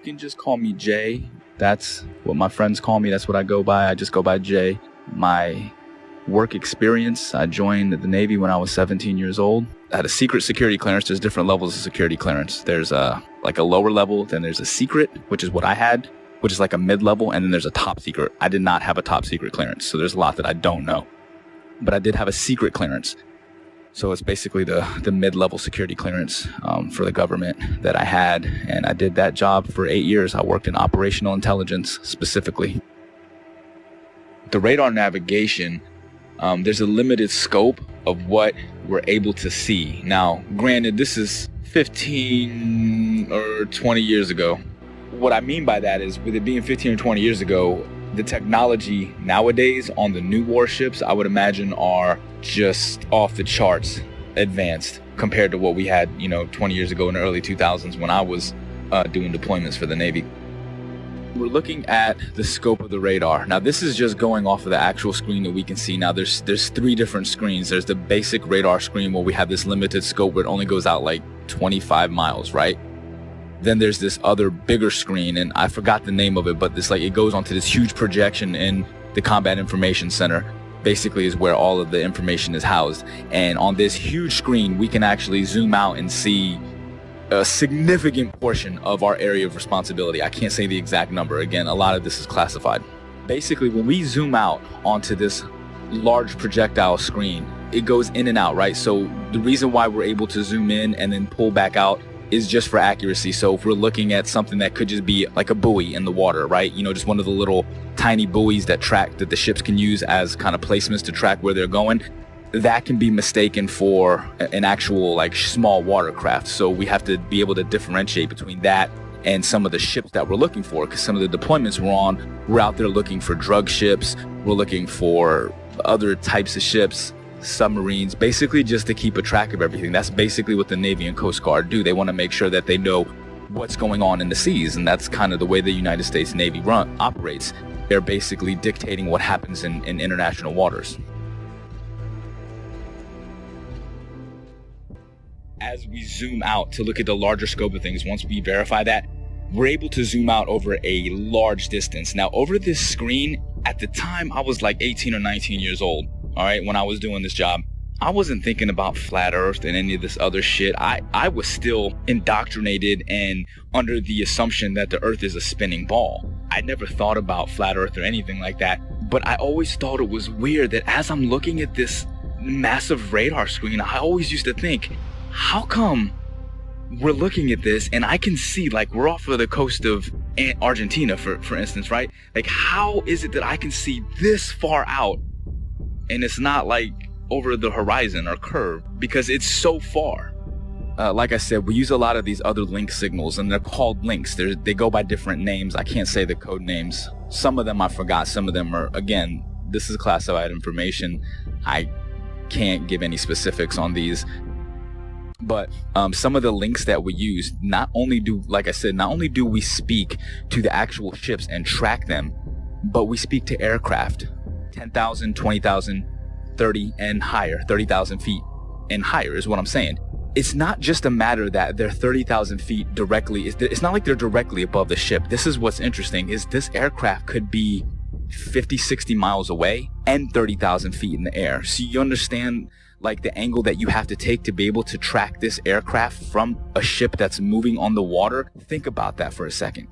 can just call me Jay. That's what my friends call me. That's what I go by. I just go by Jay. My work experience, I joined the Navy when I was 17 years old. I had a secret security clearance. There's different levels of security clearance. There's like a lower level, then there's a secret, which is what I had, which is like a mid-level, and then there's a top secret. I did not have a top secret clearance, so there's a lot that I don't know. But I did have a secret clearance. So it's basically the mid-level security clearance for the government that I had, and I did that job for 8 years. I worked in operational intelligence specifically. The radar navigation, there's a limited scope of what we're able to see. Now, granted, this is 15 or 20 years ago. What I mean by that is, with it being 15 or 20 years ago, the technology nowadays on the new warships, I would imagine, are just off the charts advanced compared to what we had, 20 years ago in the early 2000s when I was doing deployments for the Navy. We're looking at the scope of the radar. Now, this is just going off of the actual screen that we can see. Now, there's 3 different screens. There's the basic radar screen where we have this limited scope where it only goes out like 25 miles, right? Then there's this other bigger screen, and I forgot the name of it, but it goes onto this huge projection in the Combat Information Center. Basically is where all of the information is housed. And on this huge screen, we can actually zoom out and see a significant portion of our area of responsibility. I can't say the exact number. Again, a lot of this is classified. Basically, when we zoom out onto this large projectile screen, it goes in and out, right? So the reason why we're able to zoom in and then pull back out is just for accuracy. So if we're looking at something that could just be like a buoy in the water, right? Just one of the little tiny buoys that the ships can use as kind of placements to track where they're going, that can be mistaken for an actual like small watercraft. So we have to be able to differentiate between that and some of the ships that we're looking for, because some of the deployments we're on, we're out there looking for drug ships, we're looking for other types of ships, submarines, basically just to keep a track of everything. That's basically what the Navy and Coast Guard do. They want to make sure that they know what's going on in the seas, and that's kind of the way the United States Navy operates. They're basically dictating what happens in international waters. As we zoom out to look at the larger scope of things, once we verify that, we're able to zoom out over a large distance. Now, over this screen, at the time, I was like 18 or 19 years old. All right, when I was doing this job, I wasn't thinking about flat earth and any of this other shit. I was still indoctrinated and under the assumption that the earth is a spinning ball. I never thought about flat earth or anything like that, but I always thought it was weird that as I'm looking at this massive radar screen, I always used to think, how come we're looking at this and I can see, like, we're off of the coast of Argentina, for instance, right? Like, how is it that I can see this far out and it's not like over the horizon or curve, because it's so far? Like I said, we use a lot of these other link signals, and they're called links. They go by different names. I can't say the code names. Some of them I forgot. Some of them are, again, this is classified information. I can't give any specifics on these. But some of the links that we use, not only do we speak to the actual ships and track them, but we speak to aircraft. 10,000, 20,000, 30 and higher, 30,000 feet and higher is what I'm saying. It's not just a matter that they're 30,000 feet directly. It's not like they're directly above the ship. This is what's interesting, is this aircraft could be 50, 60 miles away and 30,000 feet in the air. So you understand like the angle that you have to take to be able to track this aircraft from a ship that's moving on the water? Think about that for a second.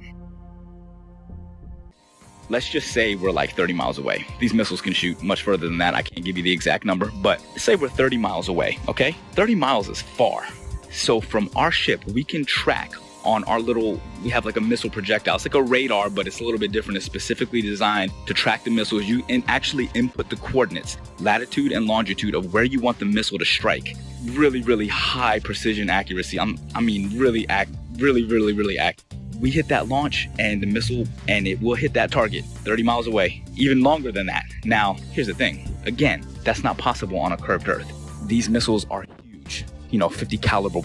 Let's just say we're like 30 miles away. These missiles can shoot much further than that. I can't give you the exact number, but say we're 30 miles away, okay? 30 miles is far. So from our ship, we can track on our we have like a missile projectile. It's like a radar, but it's a little bit different. It's specifically designed to track the missiles. You actually input the coordinates, latitude and longitude of where you want the missile to strike. Really, really high precision accuracy. Really accurate. We hit that launch and the missile, and it will hit that target 30 miles away, even longer than that. Now, here's the thing. Again, that's not possible on a curved Earth. These missiles are huge, 50 caliber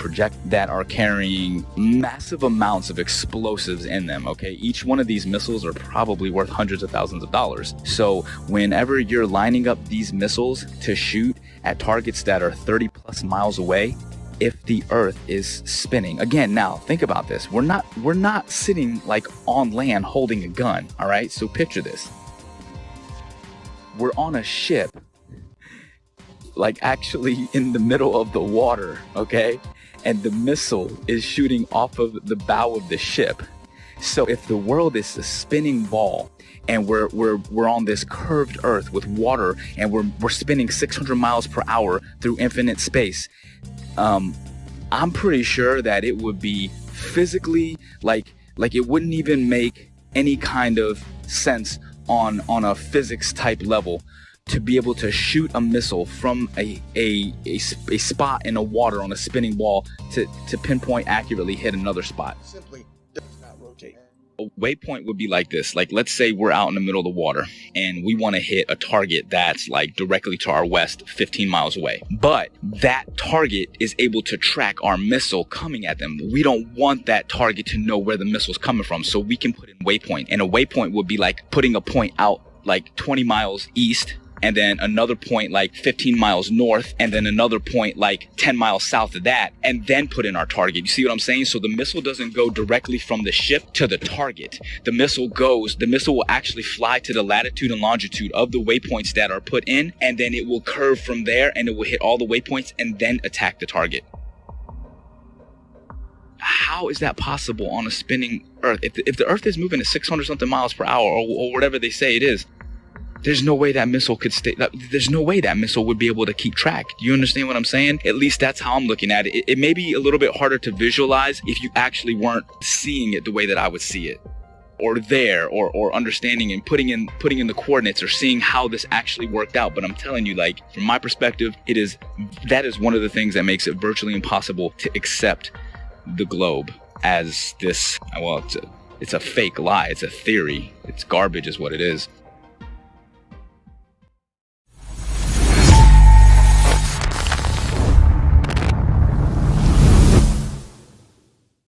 that are carrying massive amounts of explosives in them, okay? Each one of these missiles are probably worth hundreds of thousands of dollars. So whenever you're lining up these missiles to shoot at targets that are 30 plus miles away, if the Earth is spinning. Again, now think about this. We're not sitting like on land holding a gun, all right? So picture this. We're on a ship, like actually in the middle of the water, okay? And the missile is shooting off of the bow of the ship. So if the world is a spinning ball and we're on this curved Earth with water and we're spinning 600 miles per hour through infinite space, I'm pretty sure that it would be physically like it wouldn't even make any kind of sense on a physics type level to be able to shoot a missile from a spot in the water on a spinning ball to pinpoint accurately hit another spot. Simply does not rotate. A waypoint would be like this. Like, let's say we're out in the middle of the water and we want to hit a target that's like directly to our west, 15 miles away. But that target is able to track our missile coming at them. We don't want that target to know where the missile's coming from, so we can put in waypoint. And a waypoint would be like putting a point out like 20 miles east, and then another point like 15 miles north, and then another point like 10 miles south of that, and then put in our target. You see what I'm saying? So the missile doesn't go directly from the ship to the target. The missile will actually fly to the latitude and longitude of the waypoints that are put in, and then it will curve from there and it will hit all the waypoints and then attack the target. How is that possible on a spinning Earth? If the Earth is moving at 600 something miles per hour or whatever they say it is, there's no way that missile could stay. There's no way that missile would be able to keep track. Do you understand what I'm saying? At least that's how I'm looking at it. It may be a little bit harder to visualize if you actually weren't seeing it the way that I would see it, or there, or understanding and putting in the coordinates or seeing how this actually worked out. But I'm telling you, like, from my perspective, that is one of the things that makes it virtually impossible to accept the globe as this. Well, it's a fake lie. It's a theory. It's garbage is what it is.